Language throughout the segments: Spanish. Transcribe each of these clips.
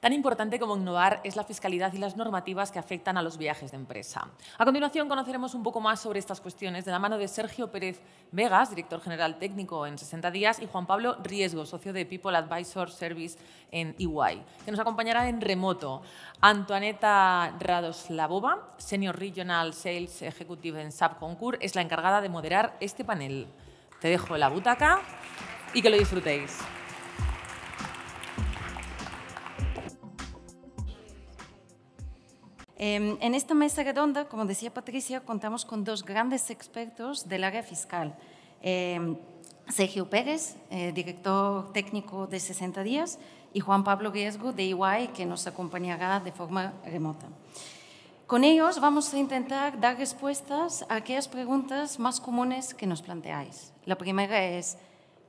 Tan importante como innovar es la fiscalidad y las normativas que afectan a los viajes de empresa. A continuación conoceremos un poco más sobre estas cuestiones de la mano de Sergio Pérez Vegas, director general técnico en 60 días, y Juan Pablo Riesgo, socio de People Advisor Service en EY, que nos acompañará en remoto. Antoaneta Radoslavova, Senior Regional Sales Executive en SAP Concur, es la encargada de moderar este panel. Te dejo la butaca y que lo disfrutéis. En esta mesa redonda, como decía Patricia, contamos con dos grandes expertos del área fiscal. Sergio Pérez, director técnico de 60 días, y Juan Pablo Riesgo de EY, que nos acompañará de forma remota. Con ellos vamos a intentar dar respuestas a aquellas preguntas más comunes que nos planteáis. La primera es,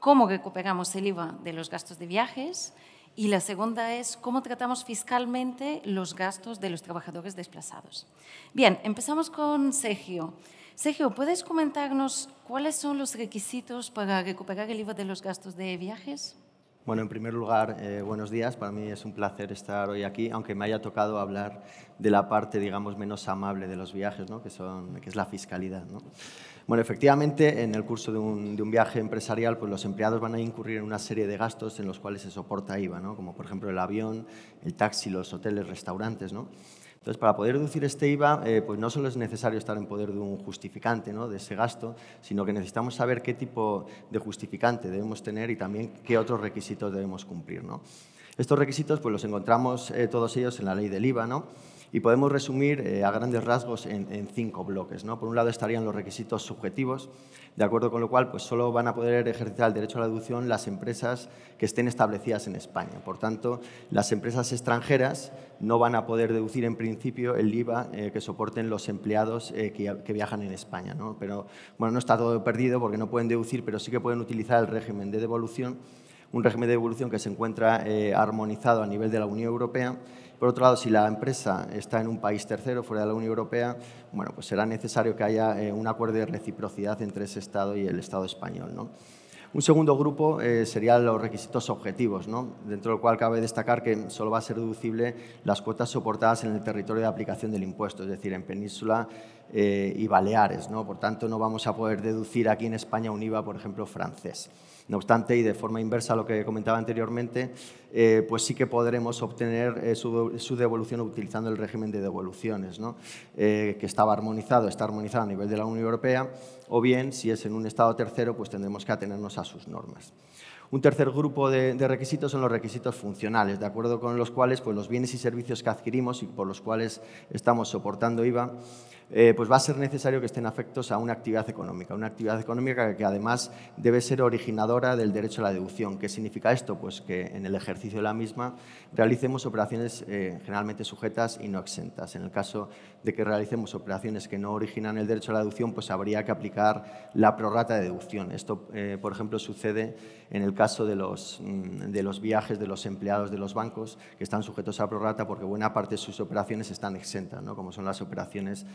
¿cómo recuperamos el IVA de los gastos de viajes? Y la segunda es cómo tratamos fiscalmente los gastos de los trabajadores desplazados. Bien, empezamos con Sergio. Sergio, ¿puedes comentarnos cuáles son los requisitos para recuperar el IVA de los gastos de viajes? Bueno, en primer lugar, buenos días. Para mí es un placer estar hoy aquí, aunque me haya tocado hablar de la parte, digamos, menos amable de los viajes, ¿no? que es la fiscalidad, ¿no? Bueno, efectivamente, en el curso de un viaje empresarial, pues los empleados van a incurrir en una serie de gastos en los cuales se soporta IVA, ¿no? Como por ejemplo el avión, el taxi, los hoteles, restaurantes, ¿no? Entonces, para poder deducir este IVA, pues no solo es necesario estar en poder de un justificante, ¿no?, de ese gasto, sino que necesitamos saber qué tipo de justificante debemos tener y también qué otros requisitos debemos cumplir, ¿no? Estos requisitos pues, los encontramos todos ellos en la ley del IVA, ¿no? Y podemos resumir a grandes rasgos en 5 bloques, ¿no? Por un lado estarían los requisitos subjetivos, de acuerdo con lo cual pues, solo van a poder ejercitar el derecho a la deducción las empresas que estén establecidas en España. Por tanto, las empresas extranjeras no van a poder deducir en principio el IVA que soporten los empleados que viajan en España, ¿no? Pero bueno, no está todo perdido porque no pueden deducir, pero sí que pueden utilizar el régimen de devolución, un régimen de devolución que se encuentra armonizado a nivel de la Unión Europea. Por otro lado, si la empresa está en un país tercero, fuera de la Unión Europea, bueno, pues será necesario que haya un acuerdo de reciprocidad entre ese Estado y el Estado español, ¿no? Un segundo grupo serían los requisitos objetivos, ¿no? Dentro del cual cabe destacar que solo va a ser deducible las cuotas soportadas en el territorio de aplicación del impuesto, es decir, en Península y Baleares, ¿no? Por tanto, no vamos a poder deducir aquí en España un IVA, por ejemplo, francés. No obstante, y de forma inversa a lo que comentaba anteriormente, pues sí que podremos obtener su devolución utilizando el régimen de devoluciones, ¿no? Que está armonizado a nivel de la Unión Europea, o bien, si es en un Estado tercero, pues tendremos que atenernos a sus normas. Un tercer grupo de requisitos son los requisitos funcionales, de acuerdo con los cuales pues, los bienes y servicios que adquirimos y por los cuales estamos soportando IVA, pues va a ser necesario que estén afectos a una actividad económica que además debe ser originadora del derecho a la deducción. ¿Qué significa esto? Pues que en el ejercicio de la misma realicemos operaciones generalmente sujetas y no exentas. En el caso de que realicemos operaciones que no originan el derecho a la deducción, pues habría que aplicar la prorrata de deducción. Esto, por ejemplo, sucede en el caso de los viajes de los empleados de los bancos que están sujetos a prorrata porque buena parte de sus operaciones están exentas, ¿no? Como son las operaciones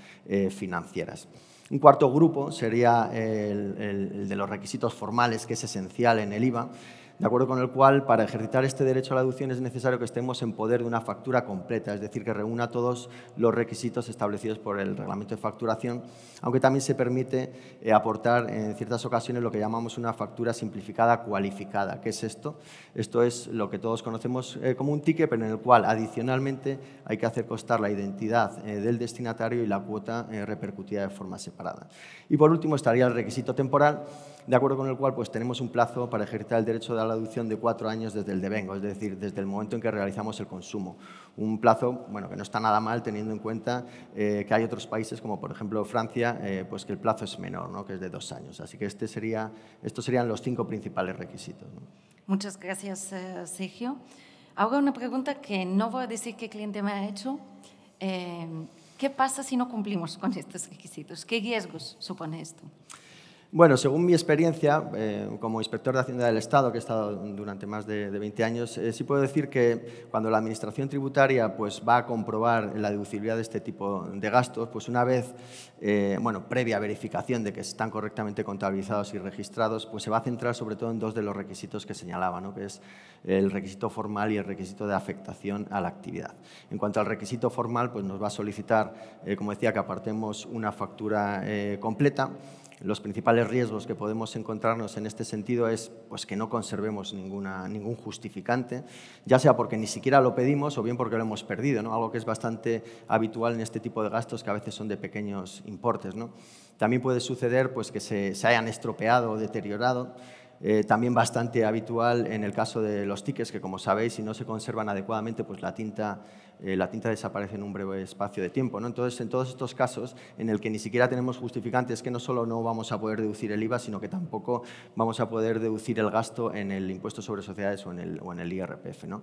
financieras. Un cuarto grupo sería el de los requisitos formales, que es esencial en el IVA, de acuerdo con el cual, para ejercitar este derecho a la deducción es necesario que estemos en poder de una factura completa, es decir, que reúna todos los requisitos establecidos por el reglamento de facturación, aunque también se permite aportar en ciertas ocasiones lo que llamamos una factura simplificada cualificada. ¿Qué es esto? Esto es lo que todos conocemos como un ticket, pero en el cual adicionalmente hay que hacer constar la identidad del destinatario y la cuota repercutida de forma separada. Y por último estaría el requisito temporal, de acuerdo con el cual pues, tenemos un plazo para ejercitar el derecho a la deducción de 4 años desde el devengo, es decir, desde el momento en que realizamos el consumo. Un plazo bueno, que no está nada mal teniendo en cuenta que hay otros países, como por ejemplo Francia, pues que el plazo es menor, ¿no? Que es de 2 años. Así que estos serían los 5 principales requisitos, ¿no? Muchas gracias, Sergio. Ahora una pregunta que no voy a decir qué cliente me ha hecho. ¿Qué pasa si no cumplimos con estos requisitos? ¿Qué riesgos supone esto? Bueno, según mi experiencia como inspector de Hacienda del Estado, que he estado durante más de 20 años, sí puedo decir que cuando la Administración tributaria pues, va a comprobar la deducibilidad de este tipo de gastos, pues una vez, previa verificación de que están correctamente contabilizados y registrados, pues se va a centrar sobre todo en dos de los requisitos que señalaba, ¿no? Que es el requisito formal y el requisito de afectación a la actividad. En cuanto al requisito formal, pues nos va a solicitar, como decía, que apartemos una factura completa. Los principales riesgos que podemos encontrarnos en este sentido es pues, que no conservemos ningún justificante, ya sea porque ni siquiera lo pedimos o bien porque lo hemos perdido, ¿no? Algo que es bastante habitual en este tipo de gastos que a veces son de pequeños importes, ¿no? También puede suceder pues, que se hayan estropeado o deteriorado. También bastante habitual en el caso de los tickets, que como sabéis, si no se conservan adecuadamente, pues la tinta desaparece en un breve espacio de tiempo, ¿no? Entonces, en todos estos casos en el que ni siquiera tenemos justificantes, que no solo no vamos a poder deducir el IVA, sino que tampoco vamos a poder deducir el gasto en el impuesto sobre sociedades o en el IRPF, ¿no?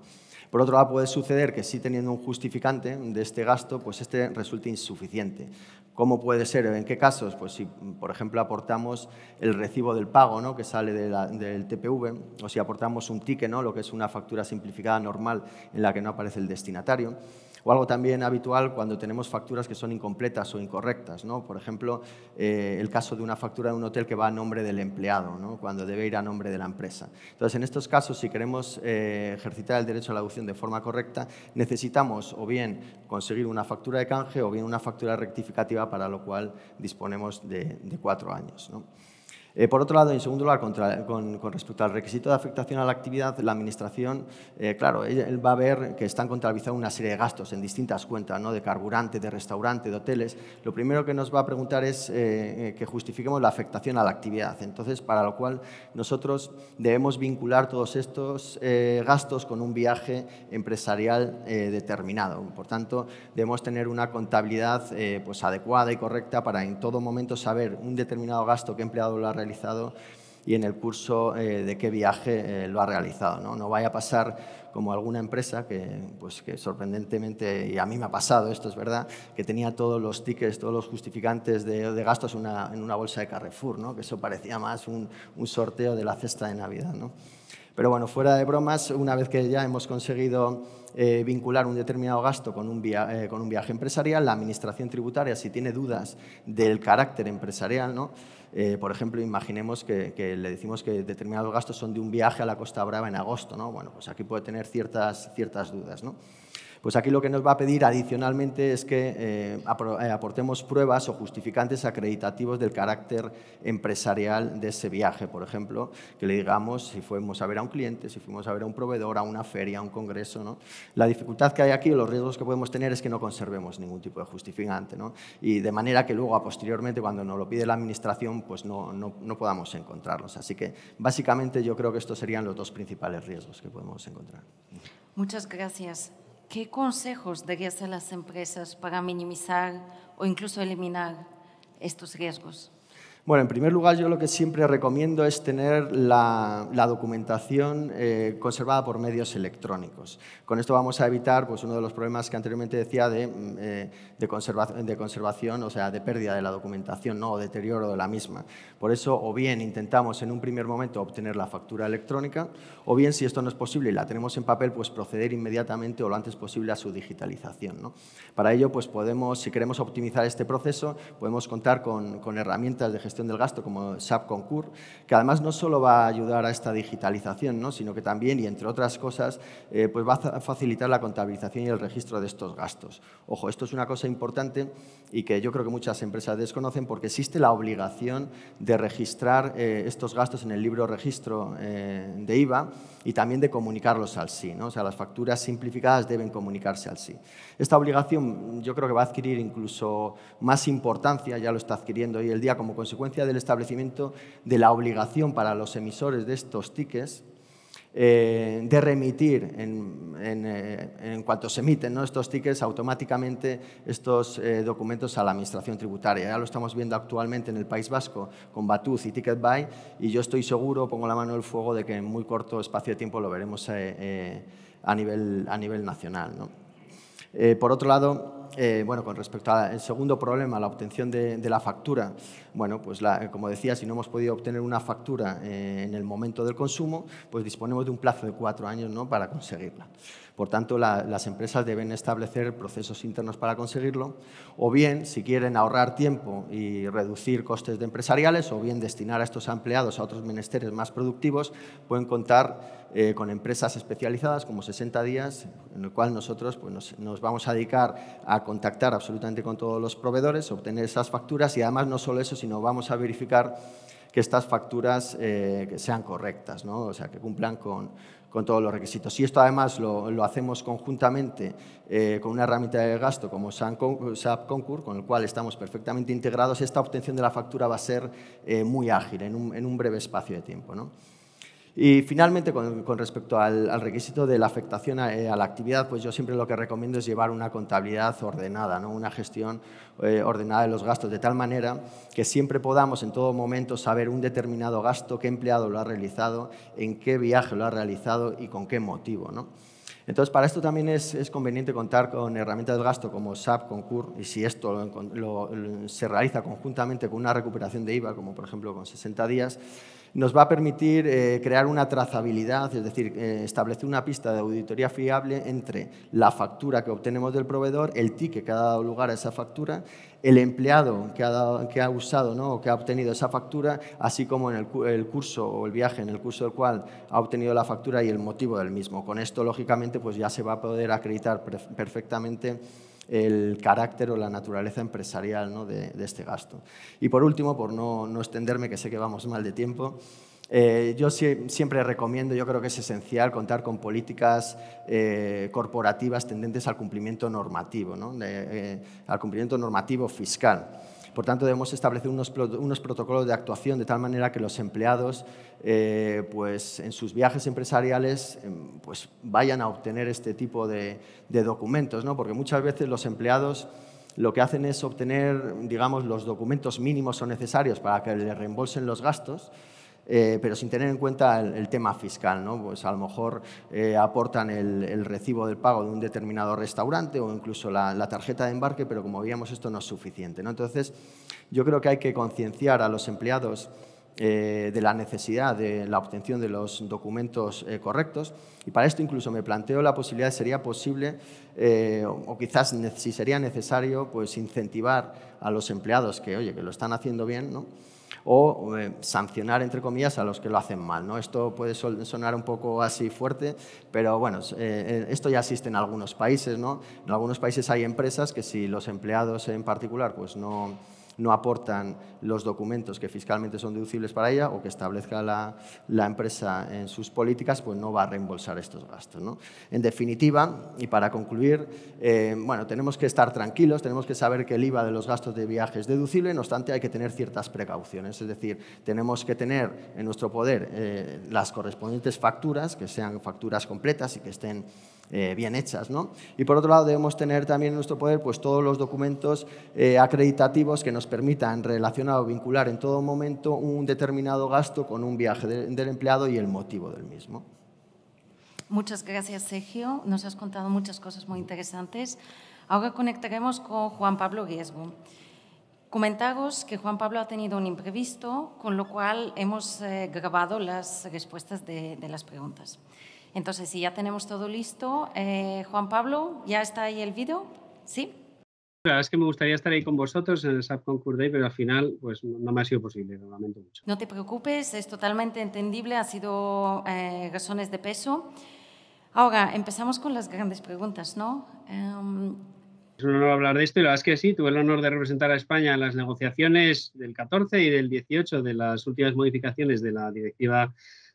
Por otro lado, puede suceder que sí teniendo un justificante de este gasto, pues este resulte insuficiente. ¿Cómo puede ser? ¿En qué casos? Pues si, por ejemplo, aportamos el recibo del pago, ¿no? Que sale del TPV, o si aportamos un ticket, ¿no? Lo que es una factura simplificada normal en la que no aparece el destinatario. O algo también habitual cuando tenemos facturas que son incompletas o incorrectas, ¿no? Por ejemplo, el caso de una factura de un hotel que va a nombre del empleado, ¿no? Cuando debe ir a nombre de la empresa. Entonces, en estos casos, si queremos ejercitar el derecho a la deducción de forma correcta, necesitamos o bien conseguir una factura de canje o bien una factura rectificativa, para lo cual disponemos de 4 años, ¿no? Por otro lado, en segundo lugar, con respecto al requisito de afectación a la actividad, la Administración, claro, él va a ver que están contabilizados una serie de gastos en distintas cuentas, ¿no? De carburante, de restaurante, de hoteles. Lo primero que nos va a preguntar es que justifiquemos la afectación a la actividad. Entonces, para lo cual nosotros debemos vincular todos estos gastos con un viaje empresarial determinado. Por tanto, debemos tener una contabilidad pues adecuada y correcta para en todo momento saber un determinado gasto que empleado lo ha realizado y en el curso de qué viaje lo ha realizado, ¿no? No vaya a pasar como alguna empresa que sorprendentemente, y a mí me ha pasado, esto es verdad, que tenía todos los tickets, todos los justificantes de gastos en una bolsa de Carrefour, ¿no? Que eso parecía más un sorteo de la cesta de Navidad, ¿no? Pero bueno, fuera de bromas, una vez que ya hemos conseguido vincular un determinado gasto con un viaje empresarial, la Administración tributaria, si tiene dudas del carácter empresarial, ¿no? Por ejemplo, imaginemos que le decimos que determinados gastos son de un viaje a la Costa Brava en agosto, ¿no? Bueno, pues aquí puede tener ciertas dudas, ¿no? Pues aquí lo que nos va a pedir adicionalmente es que aportemos pruebas o justificantes acreditativos del carácter empresarial de ese viaje. Por ejemplo, que le digamos si fuimos a ver a un cliente, si fuimos a ver a un proveedor, a una feria, a un congreso, ¿no? La dificultad que hay aquí, o los riesgos que podemos tener, es que no conservemos ningún tipo de justificante, ¿no? Y de manera que luego, posteriormente, cuando nos lo pide la Administración, pues no podamos encontrarlos. Así que, básicamente, yo creo que estos serían los dos principales riesgos que podemos encontrar. Muchas gracias. ¿Qué consejos darías a las empresas para minimizar o incluso eliminar estos riesgos? Bueno, en primer lugar, yo lo que siempre recomiendo es tener la documentación conservada por medios electrónicos. Con esto vamos a evitar pues, uno de los problemas que anteriormente decía de conservación, o sea, de pérdida de la documentación, ¿no? O deterioro de la misma. Por eso, o bien intentamos en un primer momento obtener la factura electrónica, o bien, si esto no es posible y la tenemos en papel, pues proceder inmediatamente o lo antes posible a su digitalización, ¿no? Para ello, pues podemos, si queremos optimizar este proceso, podemos contar con herramientas de gestión del gasto como SAP Concur, que además no solo va a ayudar a esta digitalización, ¿no? Sino que también, y entre otras cosas, pues va a facilitar la contabilización y el registro de estos gastos. Ojo, esto es una cosa importante y que yo creo que muchas empresas desconocen, porque existe la obligación de registrar estos gastos en el libro registro de IVA y también de comunicarlos al SI, ¿no? O sea, las facturas simplificadas deben comunicarse al SI. Esta obligación yo creo que va a adquirir incluso más importancia, ya lo está adquiriendo hoy el día, como consecuencia del establecimiento de la obligación para los emisores de estos tickets de remitir en cuanto se emiten, ¿no? Estos tickets, automáticamente estos documentos a la Administración tributaria. Ya lo estamos viendo actualmente en el País Vasco con Batuz y TicketBuy, y yo estoy seguro, pongo la mano en el fuego, de que en muy corto espacio de tiempo lo veremos a nivel nacional, ¿no? Por otro lado, bueno, con respecto al segundo problema, la obtención de la factura, bueno, pues como decía, si no hemos podido obtener una factura en el momento del consumo, pues disponemos de un plazo de 4 años, ¿no?, para conseguirla. Por tanto, las empresas deben establecer procesos internos para conseguirlo, o bien, si quieren ahorrar tiempo y reducir costes empresariales, o bien destinar a estos empleados a otros menesteres más productivos, pueden contar con empresas especializadas como 60 días, en el cual nosotros pues, nos vamos a dedicar a contactar absolutamente con todos los proveedores, obtener esas facturas y además no solo eso, sino vamos a verificar que estas facturas que sean correctas, ¿no? O sea, que cumplan con todos los requisitos. Y esto además lo hacemos conjuntamente con una herramienta de gasto como SAP Concur, con el cual estamos perfectamente integrados. Esta obtención de la factura va a ser muy ágil, en un breve espacio de tiempo, ¿no? Y finalmente, con respecto al requisito de la afectación a la actividad, pues yo siempre lo que recomiendo es llevar una contabilidad ordenada, ¿no?, una gestión ordenada de los gastos, de tal manera que siempre podamos en todo momento saber un determinado gasto, qué empleado lo ha realizado, en qué viaje lo ha realizado y con qué motivo, ¿no? Entonces, para esto también es conveniente contar con herramientas de gasto como SAP Concur, y si esto se realiza conjuntamente con una recuperación de IVA, como por ejemplo con 60 días, nos va a permitir crear una trazabilidad, es decir, establecer una pista de auditoría fiable entre la factura que obtenemos del proveedor, el ticket que ha dado lugar a esa factura, el empleado que ha usado, ¿no?, o que ha obtenido esa factura, así como en el curso o el viaje en el curso del cual ha obtenido la factura y el motivo del mismo. Con esto, lógicamente, pues ya se va a poder acreditar perfectamente el carácter o la naturaleza empresarial, ¿no?, de este gasto. Y por último, por no extenderme, que sé que vamos mal de tiempo, yo siempre recomiendo, yo creo que es esencial contar con políticas corporativas tendentes al cumplimiento normativo, ¿no?, al cumplimiento normativo fiscal. Por tanto, debemos establecer unos protocolos de actuación de tal manera que los empleados pues, en sus viajes empresariales pues, vayan a obtener este tipo de documentos, ¿no? Porque muchas veces los empleados lo que hacen es obtener, digamos, los documentos mínimos o necesarios para que les reembolsen los gastos, pero sin tener en cuenta el tema fiscal, ¿no? Pues a lo mejor aportan el recibo del pago de un determinado restaurante o incluso la tarjeta de embarque, pero como veíamos esto no es suficiente, ¿no? Entonces, yo creo que hay que concienciar a los empleados de la necesidad de la obtención de los documentos correctos, y para esto incluso me planteo la posibilidad, sería posible o quizás si sería necesario, pues incentivar a los empleados que, oye, que lo están haciendo bien, ¿no?, o sancionar, entre comillas, a los que lo hacen mal, ¿no? Esto puede sonar un poco así fuerte, pero bueno, esto ya existe en algunos países, ¿no? En algunos países hay empresas que si los empleados en particular pues no aportan los documentos que fiscalmente son deducibles para ella o que establezca la empresa en sus políticas, pues no va a reembolsar estos gastos, ¿no? En definitiva, y para concluir, bueno, tenemos que estar tranquilos, tenemos que saber que el IVA de los gastos de viaje es deducible, no obstante hay que tener ciertas precauciones, es decir, tenemos que tener en nuestro poder las correspondientes facturas, que sean facturas completas y que estén bien hechas, ¿no? Y por otro lado debemos tener también en nuestro poder pues, todos los documentos acreditativos que nos permitan relacionar o vincular en todo momento un determinado gasto con un viaje del empleado y el motivo del mismo. Muchas gracias, Sergio. Nos has contado muchas cosas muy interesantes. Ahora conectaremos con Juan Pablo Riesgo. Comentaros que Juan Pablo ha tenido un imprevisto, con lo cual hemos grabado las respuestas de las preguntas. Entonces, si ya tenemos todo listo, Juan Pablo, ¿ya está ahí el vídeo? ¿Sí? La verdad es que me gustaría estar ahí con vosotros en el SAP Concur Day, pero al final pues, no me ha sido posible, lo lamento mucho. No te preocupes, es totalmente entendible, ha sido razones de peso. Ahora, empezamos con las grandes preguntas, ¿no? Es un honor hablar de esto y la verdad es que sí, tuve el honor de representar a España en las negociaciones del 14 y del 18 de las últimas modificaciones de la Directiva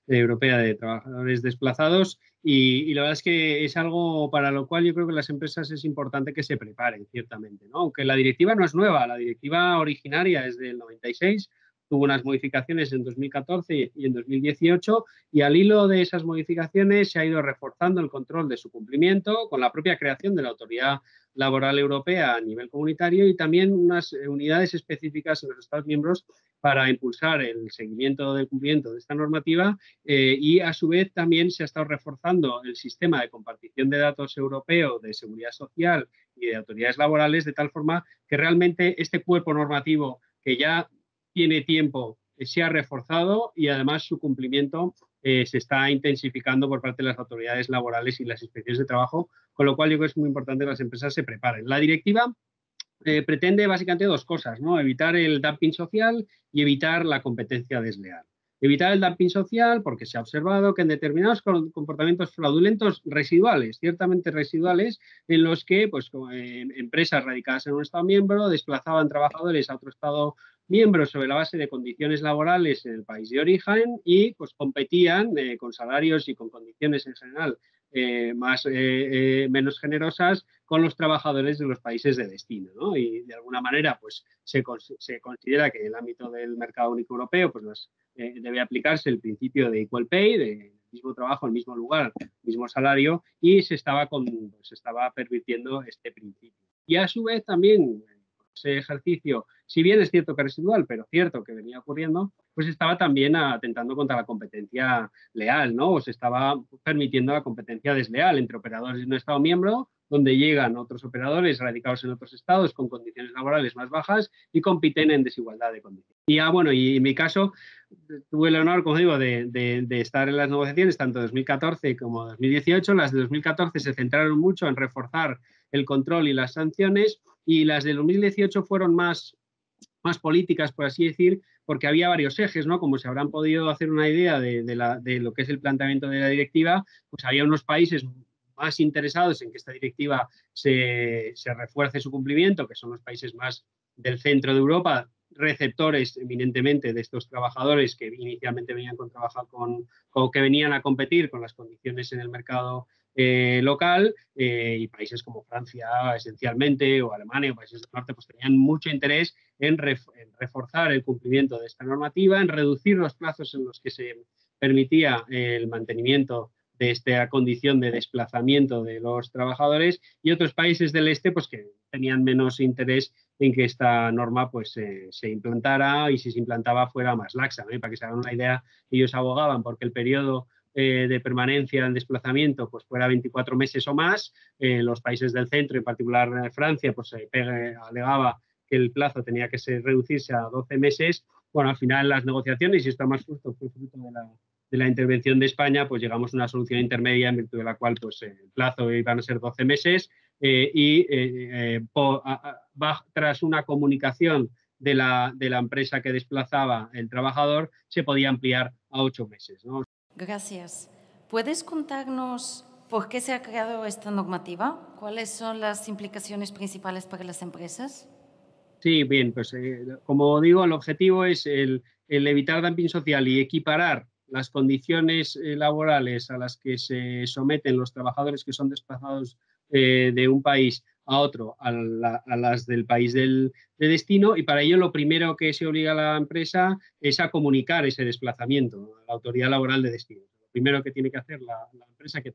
Europea de Trabajadores Desplazados y la verdad es que es algo para lo cual yo creo que las empresas es importante que se preparen, ciertamente, ¿no? Aunque la directiva no es nueva, la directiva originaria es del 96, tuvo unas modificaciones en 2014 y en 2018, y al hilo de esas modificaciones se ha ido reforzando el control de su cumplimiento con la propia creación de la Autoridad Laboral Europea a nivel comunitario y también unas unidades específicas en los Estados miembros para impulsar el seguimiento del cumplimiento de esta normativa y a su vez también se ha estado reforzando el sistema de compartición de datos europeo de seguridad social y de autoridades laborales de tal forma que realmente este cuerpo normativo que ya tiene tiempo se ha reforzado y además su cumplimiento se está intensificando por parte de las autoridades laborales y las inspecciones de trabajo, con lo cual yo creo que es muy importante que las empresas se preparen. La directiva pretende básicamente dos cosas, ¿no? Evitar el dumping social y evitar la competencia desleal. Evitar el dumping social porque se ha observado que en determinados comportamientos fraudulentos residuales, ciertamente residuales, en los que pues, empresas radicadas en un Estado miembro desplazaban trabajadores a otro Estado miembro sobre la base de condiciones laborales en el país de origen y pues, competían con salarios y con condiciones en general menos generosas con los trabajadores de los países de destino, ¿no? Y de alguna manera pues, se considera que en el ámbito del mercado único europeo pues, debe aplicarse el principio de equal pay, de mismo trabajo, el mismo lugar, mismo salario, y se estaba pervirtiendo este principio. Y a su vez también ese ejercicio, si bien es cierto que residual, pero cierto que venía ocurriendo, pues estaba también atentando contra la competencia leal, ¿no? O se estaba permitiendo la competencia desleal entre operadores de un Estado miembro, donde llegan otros operadores radicados en otros estados con condiciones laborales más bajas y compiten en desigualdad de condiciones. Y bueno, y en mi caso tuve el honor, como digo, de estar en las negociaciones tanto 2014 como 2018. Las de 2014 se centraron mucho en reforzar el control y las sanciones y las de 2018 fueron más políticas, por así decir, porque había varios ejes, ¿no? Como se habrán podido hacer una idea de lo que es el planteamiento de la directiva, pues había unos países más interesados en que esta directiva se refuerce su cumplimiento, que son los países más del centro de Europa, receptores eminentemente de estos trabajadores que inicialmente venían que venían a competir con las condiciones en el mercado local y países como Francia esencialmente o Alemania o países del norte pues tenían mucho interés en reforzar el cumplimiento de esta normativa, en reducir los plazos en los que se permitía el mantenimiento de esta condición de desplazamiento de los trabajadores y otros países del este pues que tenían menos interés en que esta norma pues se implantara y si se implantaba fuera más laxa, ¿no? Para que se hagan una idea, ellos abogaban porque el periodo de permanencia en desplazamiento pues fuera 24 meses o más. Los países del centro, en particular Francia, pues alegaba que el plazo tenía que reducirse a 12 meses. Bueno, al final las negociaciones, y esto más justo fue fruto de la intervención de España, pues llegamos a una solución intermedia en virtud de la cual pues, el plazo iban a ser 12 meses tras una comunicación de la empresa que desplazaba el trabajador, se podía ampliar a 8 meses, ¿no? Gracias. ¿Puedes contarnos por qué se ha creado esta normativa? ¿Cuáles son las implicaciones principales para las empresas? Sí, bien, pues como digo, el objetivo es el evitar dumping social y equiparar las condiciones laborales a las que se someten los trabajadores que son desplazados de un país a otro, a las del país de destino, y para ello lo primero que se obliga a la empresa es a comunicar ese desplazamiento a la autoridad laboral de destino. Lo primero que tiene que hacer la empresa que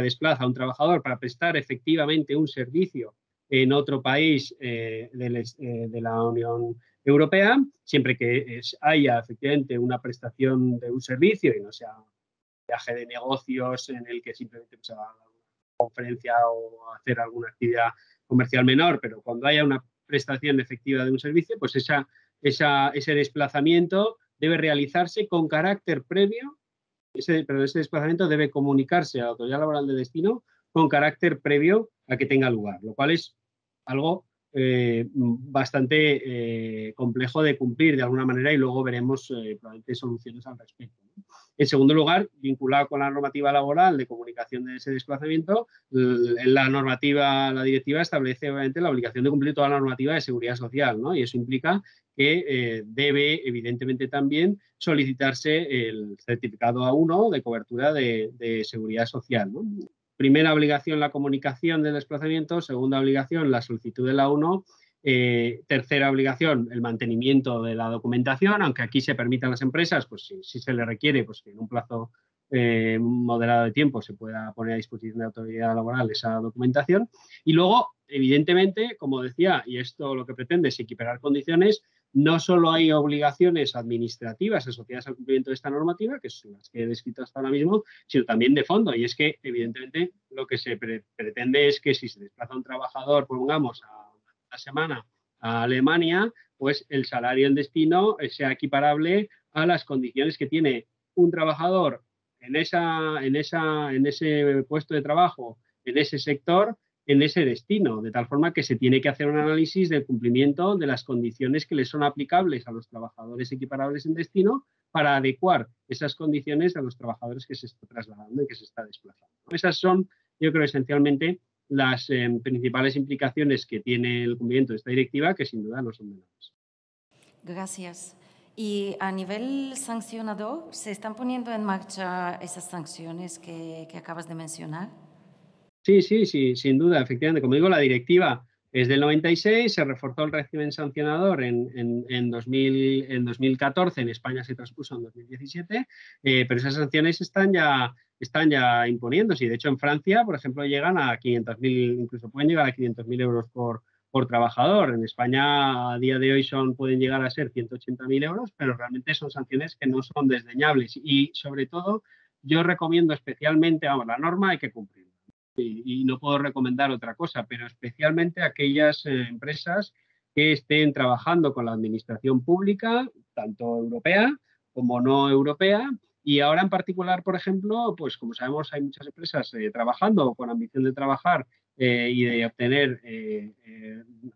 desplaza a un trabajador para prestar efectivamente un servicio en otro país de la Unión Europea, siempre que haya efectivamente una prestación de un servicio y no sea un viaje de negocios en el que simplemente se va a una conferencia o a hacer alguna actividad comercial menor, pero cuando haya una prestación efectiva de un servicio, pues ese desplazamiento debe realizarse con carácter previo, pero ese desplazamiento debe comunicarse a la autoridad laboral de destino con carácter previo a que tenga lugar, lo cual es algo bastante complejo de cumplir de alguna manera y luego veremos probablemente soluciones al respecto, ¿no? En segundo lugar, vinculado con la normativa laboral de comunicación de ese desplazamiento, la directiva establece obviamente la obligación de cumplir toda la normativa de seguridad social, ¿no? Y eso implica que debe evidentemente también solicitarse el certificado A1 de cobertura de seguridad social, ¿no? Primera obligación, la comunicación del desplazamiento. Segunda obligación, la solicitud de la A1. Tercera obligación, el mantenimiento de la documentación, aunque aquí se permita a las empresas, pues si se le requiere, pues que en un plazo moderado de tiempo se pueda poner a disposición de la autoridad laboral esa documentación. Y luego, evidentemente, como decía, y esto lo que pretende es equiparar condiciones, no solo hay obligaciones administrativas asociadas al cumplimiento de esta normativa, que son las que he descrito hasta ahora mismo, sino también de fondo. Y es que, evidentemente, lo que se pretende es que si se desplaza un trabajador, pongamos, a una semana a Alemania, pues el salario en destino sea equiparable a las condiciones que tiene un trabajador en ese puesto de trabajo, en ese sector, en ese destino, de tal forma que se tiene que hacer un análisis del cumplimiento de las condiciones que les son aplicables a los trabajadores equiparables en destino para adecuar esas condiciones a los trabajadores que se está trasladando y que se está desplazando. Esas son, yo creo, esencialmente las principales implicaciones que tiene el cumplimiento de esta directiva, que sin duda no son menores. Gracias. Y a nivel sancionador, ¿se están poniendo en marcha esas sanciones que acabas de mencionar? Sí, sin duda, efectivamente. Como digo, la directiva es del 96, se reforzó el régimen sancionador en 2014, en España se transpuso en 2017, pero esas sanciones están ya imponiéndose. Y de hecho, en Francia, por ejemplo, llegan a 500.000, incluso pueden llegar a 500.000 euros por trabajador. En España, a día de hoy, pueden llegar a ser 180.000 euros, pero realmente son sanciones que no son desdeñables. Y, sobre todo, yo recomiendo especialmente, la norma hay que cumplirla. Y no puedo recomendar otra cosa, pero especialmente aquellas empresas que estén trabajando con la administración pública, tanto europea como no europea, y ahora en particular, por ejemplo, pues como sabemos hay muchas empresas trabajando con ambición de trabajar y de obtener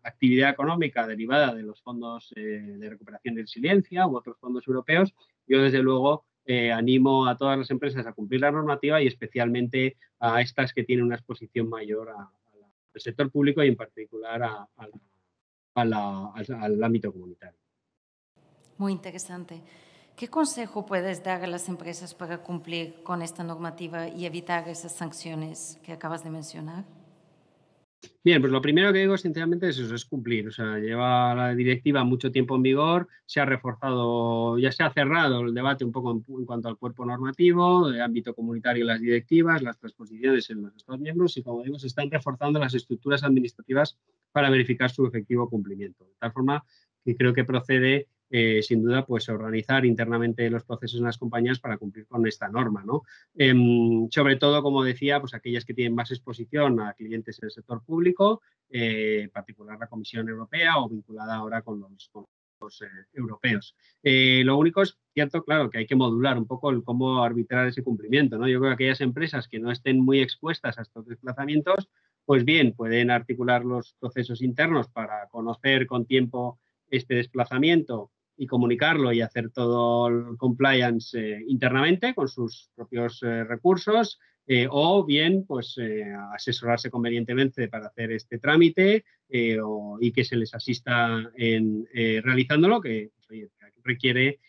actividad económica derivada de los fondos de recuperación y resiliencia u otros fondos europeos. Yo desde luego animo a todas las empresas a cumplir la normativa y especialmente a estas que tienen una exposición mayor al sector público y en particular al ámbito comunitario. Muy interesante. ¿Qué consejo puedes dar a las empresas para cumplir con esta normativa y evitar esas sanciones que acabas de mencionar? Bien, pues lo primero que digo sinceramente es eso, es cumplir. O sea, lleva la directiva mucho tiempo en vigor, se ha reforzado, ya se ha cerrado el debate un poco en cuanto al cuerpo normativo, el ámbito comunitario, las directivas, las transposiciones en los Estados miembros y, como digo, se están reforzando las estructuras administrativas para verificar su efectivo cumplimiento. De tal forma que creo que procede sin duda, pues organizar internamente los procesos en las compañías para cumplir con esta norma, ¿no? Sobre todo, como decía, pues aquellas que tienen más exposición a clientes en el sector público, en particular la Comisión Europea o vinculada ahora con los europeos. Lo único es cierto, claro, que hay que modular un poco el cómo arbitrar ese cumplimiento, ¿no? Yo creo que aquellas empresas que no estén muy expuestas a estos desplazamientos, pues bien, pueden articular los procesos internos para conocer con tiempo este desplazamiento y comunicarlo y hacer todo el compliance internamente con sus propios recursos, o bien pues asesorarse convenientemente para hacer este trámite y que se les asista en realizándolo, que pues, requiere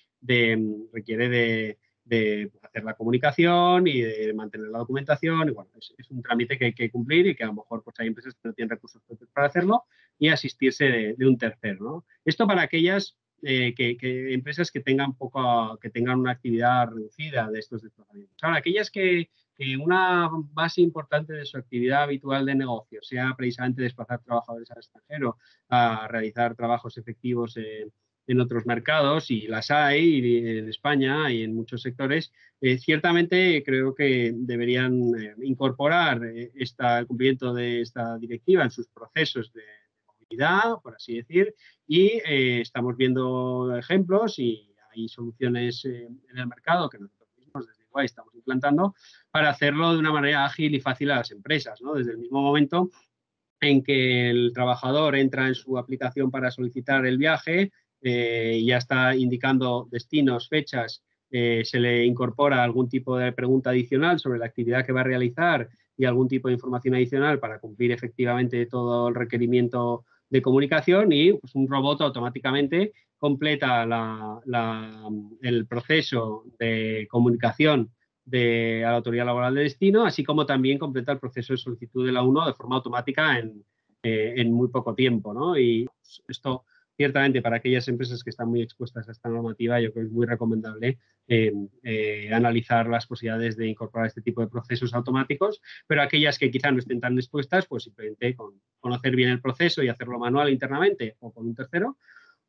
de hacer la comunicación y de mantener la documentación. Y bueno, es un trámite que hay que cumplir y que a lo mejor pues, hay empresas que no tienen recursos para hacerlo y asistirse de un tercero, ¿no? Esto para aquellas empresas que tengan una actividad reducida de estos desplazamientos. Ahora, aquellas que una base importante de su actividad habitual de negocio sea precisamente desplazar trabajadores al extranjero a realizar trabajos efectivos en otros mercados, y las hay en España y en muchos sectores, ciertamente creo que deberían incorporar el cumplimiento de esta directiva en sus procesos de movilidad, por así decir, y estamos viendo ejemplos y hay soluciones en el mercado que nosotros mismos desde Iguay estamos implantando para hacerlo de una manera ágil y fácil a las empresas, ¿no? Desde el mismo momento en que el trabajador entra en su aplicación para solicitar el viaje, ya está indicando destinos, fechas, se le incorpora algún tipo de pregunta adicional sobre la actividad que va a realizar y algún tipo de información adicional para cumplir efectivamente todo el requerimiento de comunicación, y pues, un robot automáticamente completa el proceso de comunicación a la autoridad laboral de destino, así como también completa el proceso de solicitud de la 1 de forma automática en muy poco tiempo, ¿no? Y esto, ciertamente, para aquellas empresas que están muy expuestas a esta normativa, yo creo que es muy recomendable analizar las posibilidades de incorporar este tipo de procesos automáticos, pero aquellas que quizá no estén tan expuestas, pues simplemente con conocer bien el proceso y hacerlo manual internamente o con un tercero,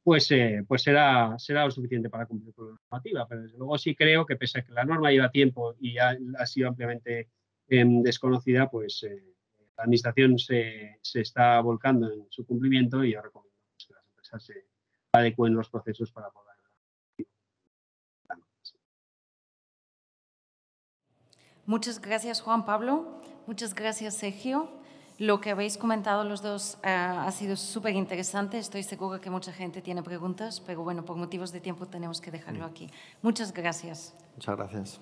pues será lo suficiente para cumplir con la normativa. Pero desde luego sí creo que, pese a que la norma lleva tiempo y ha sido ampliamente desconocida, pues la Administración se está volcando en su cumplimiento, y yo recomiendo que las empresas se adecúen los procesos para poder. Muchas gracias, Juan Pablo. Muchas gracias, Sergio. Lo que habéis comentado los dos ha sido súper interesante. Estoy segura que mucha gente tiene preguntas, pero bueno, por motivos de tiempo tenemos que dejarlo aquí. Muchas gracias. Muchas gracias.